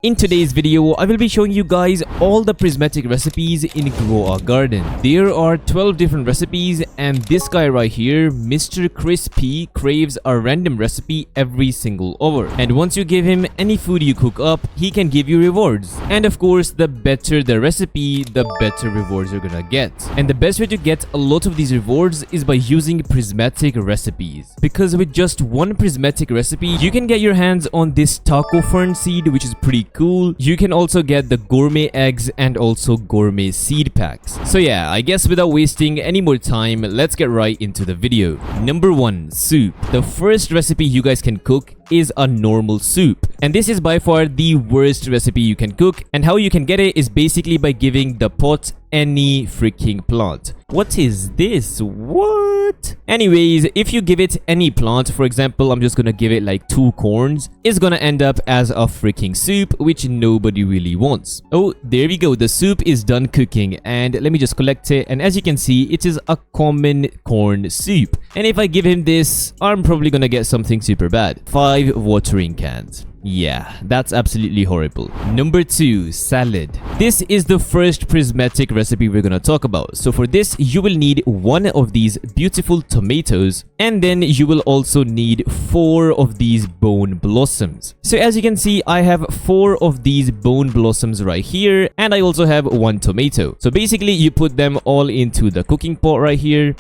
In today's video, I will be showing you guys all the prismatic recipes in Grow a Garden. There are 12 different recipes and this guy right here, Mr. Crispy, craves a random recipe every single hour. And once you give him any food you cook up, he can give you rewards. And of course, the better the recipe, the better rewards you're gonna get. And the best way to get a lot of these rewards is by using prismatic recipes. Because with just one prismatic recipe, you can get your hands on this taco fern seed, which is pretty cool. You can also get the gourmet eggs and also gourmet seed packs. So yeah, I guess without wasting any more time, let's get right into the video. Number 1, soup. The first recipe you guys can cook is a normal soup, and this is by far the worst recipe you can cook, and how you can get it is basically by giving the pot any freaking plant. What is this? What? Anyways, if you give it any plant, for example, I'm just gonna give it like 2 corns, it's gonna end up as a freaking soup, which nobody really wants. Oh, there we go. The soup is done cooking, and let me just collect it, and as you can see, it is a common corn soup. And if I give him this, I'm probably gonna get something super bad. 5 watering cans. Yeah, that's absolutely horrible. Number 2, salad. This is the first prismatic recipe we're gonna talk about. So for this, you will need 1 of these beautiful tomatoes, and then you will also need 4 of these bone blossoms. So as you can see, I have 4 of these bone blossoms right here, and I also have 1 tomato. So basically, you put them all into the cooking pot right here.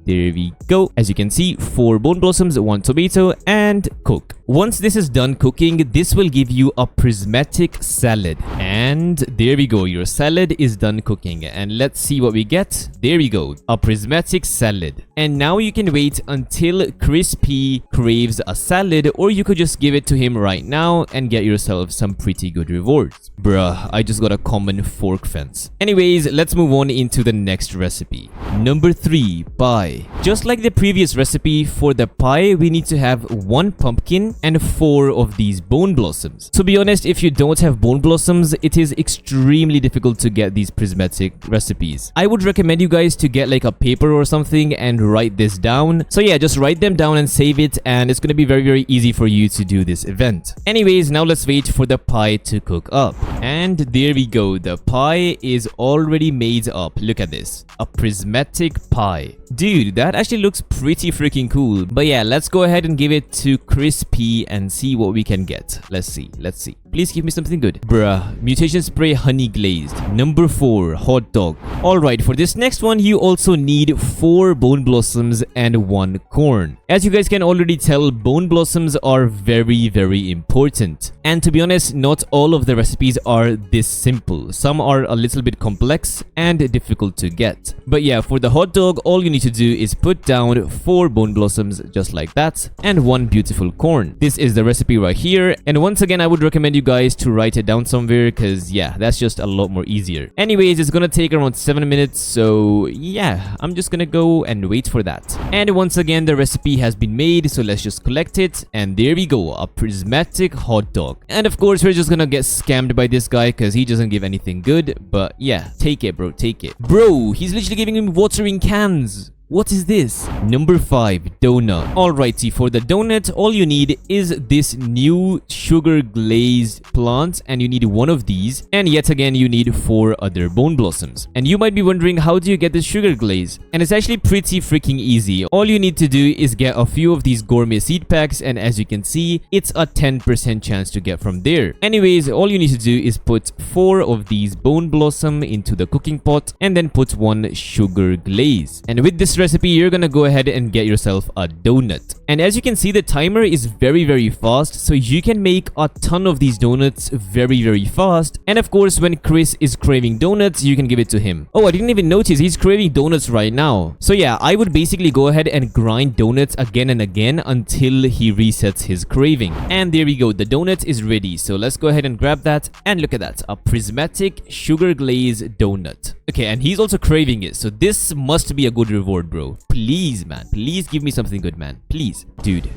There we go. As you can see, 4 bone blossoms, 1 tomato, and cook. Once this is done cooking, this will give you a prismatic salad. And there we go. Your salad is done cooking. And let's see what we get. There we go. A prismatic salad. And now you can wait until Crispy craves a salad, or you could just give it to him right now and get yourself some pretty good rewards. Bruh, I just got a common fork fence. Anyways, let's move on into the next recipe. Number 3, pie. Just like the previous recipe, for the pie, we need to have 1 pumpkin and 4 of these bone blossoms. To be honest, if you don't have bone blossoms, it is extremely difficult to get these prismatic recipes. I would recommend you guys to get like a paper or something and write this down. So yeah, just write them down and save it, and it's gonna be very easy for you to do this event. Anyways, now let's wait for the pie to cook up. And there we go. The pie is already made up. Look at this. A prismatic pie. Dude, that actually looks pretty freaking cool. But yeah, let's go ahead and give it to Crispy and see what we can get. Let's see. Please give me something good. Bruh, mutation spray honey glazed. Number 4, hot dog. Alright, for this next one, you also need 4 bone blossoms and 1 corn. As you guys can already tell, bone blossoms are very important. And to be honest, not all of the recipes are this simple. Some are a little bit complex and difficult to get. But yeah, for the hot dog, all you need to do is put down 4 bone blossoms just like that and 1 beautiful corn. This is the recipe right here. And once again, I would recommend you guys to write it down somewhere, because yeah, that's just a lot more easier. Anyways, it's gonna take around 7 minutes, so yeah, I'm just gonna go and wait for that. And once again, the recipe has been made, so let's just collect it, and there we go, a prismatic hot dog. And of course, we're just gonna get scammed by this guy because he doesn't give anything good, but yeah, take it, bro, take it. Bro, he's literally giving him watering cans. What is this? Number 5, donut. Alrighty, for the donut, all you need is this new sugar glazed plant, and you need 1 of these, and yet again you need 4 other bone blossoms. And you might be wondering, how do you get this sugar glaze? And it's actually pretty freaking easy. All you need to do is get a few of these gourmet seed packs, and as you can see, it's a 10% chance to get from there. Anyways, all you need to do is put 4 of these bone blossom into the cooking pot, and then put 1 sugar glaze. And with this recipe, you're gonna go ahead and get yourself a donut. And as you can see, the timer is very fast, so you can make a ton of these donuts very fast. And of course, when Chris is craving donuts, you can give it to him. Oh, I didn't even notice he's craving donuts right now. So yeah, I would basically go ahead and grind donuts again and again until he resets his craving. And there we go, the donut is ready. So let's go ahead and grab that, and look at that, a prismatic sugar glaze donut. Okay, and he's also craving it, so this must be a good reward, bro. Please, man. Please give me something good, man. Please. Dude.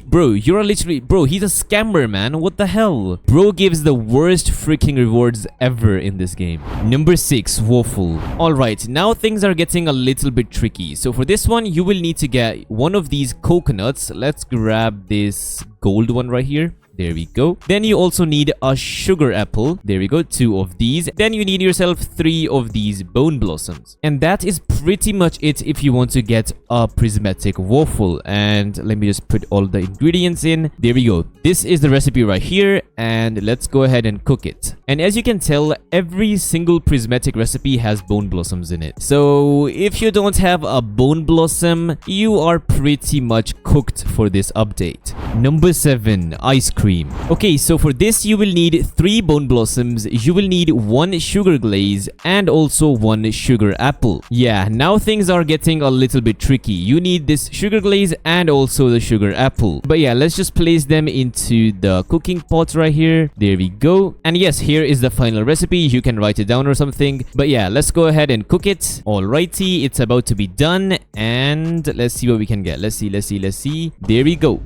Bro, you're literally... Bro, he's a scammer, man. What the hell? Bro gives the worst freaking rewards ever in this game. Number 6, Waffle. Alright, now things are getting a little bit tricky. So for this one, you will need to get 1 of these coconuts. Let's grab this gold one right here. There we go. Then you also need a sugar apple. There we go, 2 of these. Then you need yourself 3 of these bone blossoms. And that is pretty much it if you want to get a prismatic waffle. And let me just put all the ingredients in. There we go. This is the recipe right here, and let's go ahead and cook it. And as you can tell, every single prismatic recipe has bone blossoms in it. So if you don't have a bone blossom, you are pretty much cooked for this update. Number 7, ice cream. Okay, so for this you will need 3 bone blossoms, you will need 1 sugar glaze, and also 1 sugar apple. Yeah, now things are getting a little bit tricky. You need this sugar glaze and also the sugar apple. But yeah, let's just place them into the cooking pot right here. There we go. And yes, here is the final recipe. You can write it down or something. But yeah, let's go ahead and cook it. Alrighty, it's about to be done. And let's see what we can get. Let's see. There we go.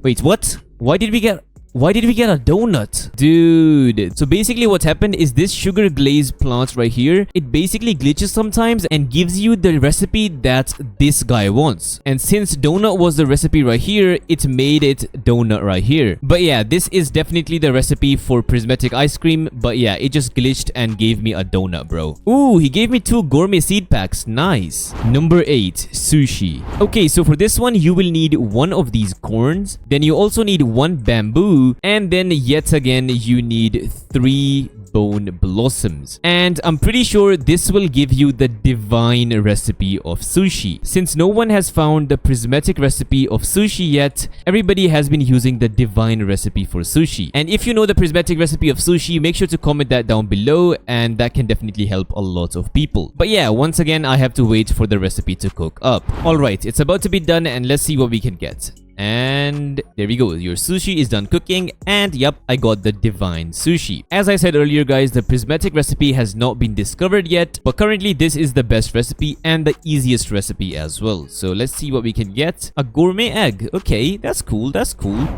Wait, what? Why did we get a donut? Dude, so basically what happened is this sugar glaze plant right here, it basically glitches sometimes and gives you the recipe that this guy wants. And since donut was the recipe right here, it made it donut right here. But yeah, this is definitely the recipe for prismatic ice cream. But yeah, it just glitched and gave me a donut, bro. Ooh, he gave me 2 gourmet seed packs. Nice. Number 8, sushi. Okay, so for this one, you will need 1 of these corns. Then you also need 1 bamboo. And then yet again, you need 3 bone blossoms. And I'm pretty sure this will give you the divine recipe of sushi. Since no one has found the prismatic recipe of sushi yet, everybody has been using the divine recipe for sushi. And if you know the prismatic recipe of sushi, make sure to comment that down below, and that can definitely help a lot of people. But yeah, once again, I have to wait for the recipe to cook up. Alright, it's about to be done, and let's see what we can get. And there we go, your sushi is done cooking, and yep, I got the divine sushi. As I said earlier guys, the prismatic recipe has not been discovered yet, but currently this is the best recipe and the easiest recipe as well. So let's see what we can get. A gourmet egg. Okay, that's cool.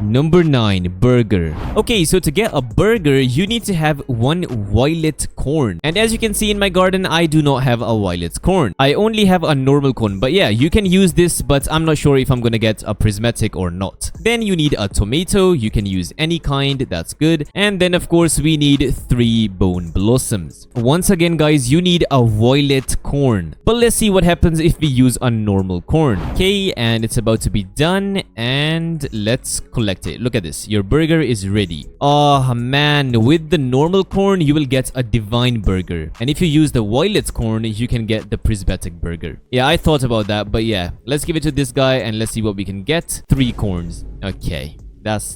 Number 9, burger. Okay, so to get a burger, you need to have 1 violet corn. And as you can see in my garden, I do not have a violet corn. I only have a normal corn, but yeah, you can use this, but I'm not sure if I'm gonna get a prismatic or not. Then you need a tomato. You can use any kind, that's good. And then of course we need 3 bone blossoms. Once again guys, you need a violet corn, but let's see what happens if we use a normal corn. Okay, and it's about to be done, and let's collect it. Look at this, your burger is ready. Oh man, with the normal corn you will get a divine burger, and if you use the violet corn you can get the prismatic burger. Yeah, I thought about that, but yeah, let's give it to this guy and let's see what we can get. 3 corns. Okay, that's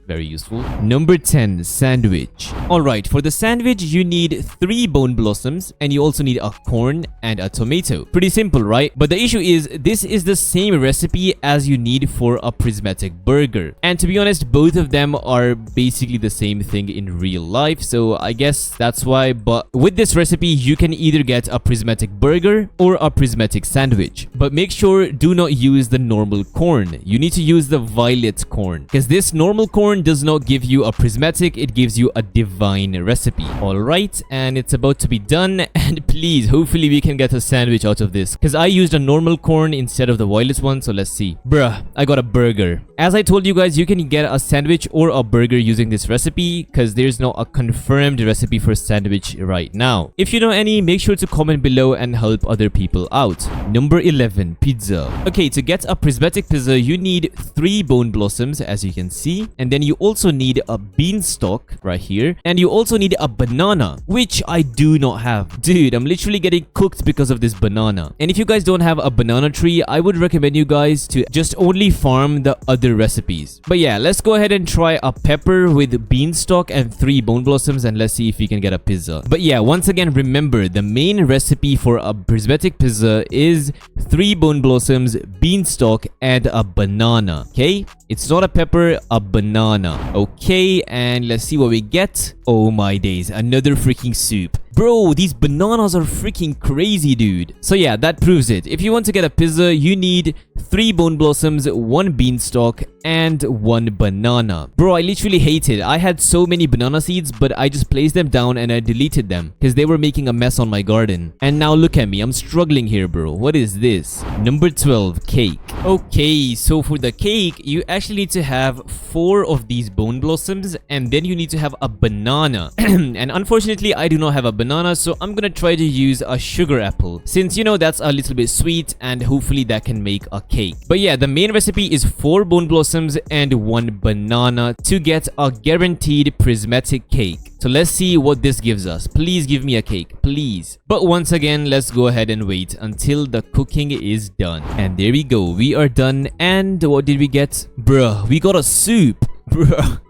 very useful. Number 10, sandwich. Alright, for the sandwich, you need 3 bone blossoms, and you also need a corn and a tomato. Pretty simple, right? But the issue is, this is the same recipe as you need for a prismatic burger. And to be honest, both of them are basically the same thing in real life, so I guess that's why. But with this recipe, you can either get a prismatic burger or a prismatic sandwich. But make sure, do not use the normal corn. You need to use the violet corn, because this normal corn does not give you a prismatic, it gives you a divine recipe. Alright, and it's about to be done, and please, hopefully we can get a sandwich out of this, because I used a normal corn instead of the violet one, so let's see. Bruh, I got a burger. As I told you guys, you can get a sandwich or a burger using this recipe, because there's not a confirmed recipe for sandwich right now. If you know any, make sure to comment below and help other people out. Number 11, pizza. Okay, to get a prismatic pizza, you need 3 bone blossoms, as you can see, and then you also need a beanstalk right here, and you also need a banana, which I do not have. Dude, I'm literally getting cooked because of this banana. And if you guys don't have a banana tree, I would recommend you guys to just only farm the other recipes. But yeah, let's go ahead and try a pepper with beanstalk and 3 bone blossoms, and let's see if we can get a pizza. But yeah, once again, remember, the main recipe for a prismatic pizza is 3 bone blossoms, beanstalk, and a banana. Okay, it's not a pepper, a banana. Okay, and let's see what we get. Oh my days, another freaking soup. Bro, these bananas are freaking crazy, dude. So yeah, that proves it. If you want to get a pizza, you need 3 bone blossoms, 1 beanstalk, and 1 banana. Bro, I literally hate it. I had so many banana seeds, but I just placed them down and I deleted them because they were making a mess on my garden. And now look at me. I'm struggling here, bro. What is this? Number 12, cake. Okay, so for the cake, you actually need to have 4 of these bone blossoms and then you need to have a banana. And unfortunately, I do not have a banana, so I'm gonna try to use a sugar apple since, you know, that's a little bit sweet and hopefully that can make a cake. But yeah, the main recipe is 4 bone blossoms and 1 banana to get a guaranteed prismatic cake. So let's see what this gives us. Please give me a cake, please. But once again, let's go ahead and wait until the cooking is done. And there we go, we are done. And what did we get? Bruh, we got a soup. Bruh.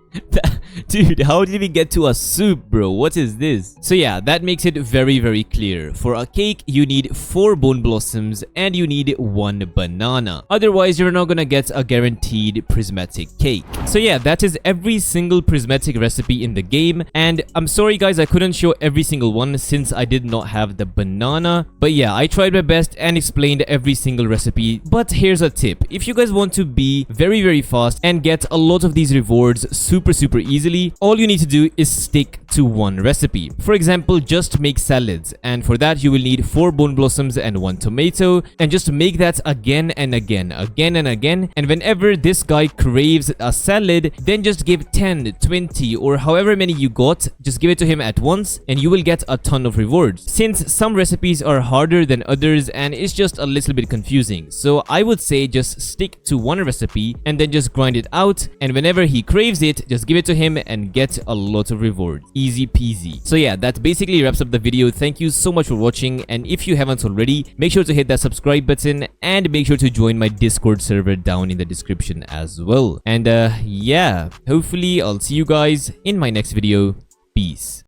Dude, how did we get to a soup, bro? What is this? So yeah, that makes it very, very clear. For a cake, you need 4 bone blossoms and you need 1 banana. Otherwise, you're not gonna get a guaranteed prismatic cake. So yeah, that is every single prismatic recipe in the game. And I'm sorry guys, I couldn't show every single one since I did not have the banana. But yeah, I tried my best and explained every single recipe. But here's a tip. If you guys want to be very, very fast and get a lot of these rewards super easily, all you need to do is stick to one recipe. For example, just make salads, and for that you will need 4 bone blossoms and 1 tomato, and just make that again and again and again. And whenever this guy craves a salad, then just give 10, 20 or however many you got, just give it to him at once and you will get a ton of rewards. Since some recipes are harder than others and it's just a little bit confusing, so I would say just stick to one recipe and then just grind it out, and whenever he craves it, just give it to him and get a lot of rewards. Easy peasy. So yeah, that basically wraps up the video. Thank you so much for watching, and if you haven't already, make sure to hit that subscribe button and make sure to join my Discord server down in the description as well. And yeah, hopefully I'll see you guys in my next video. Peace.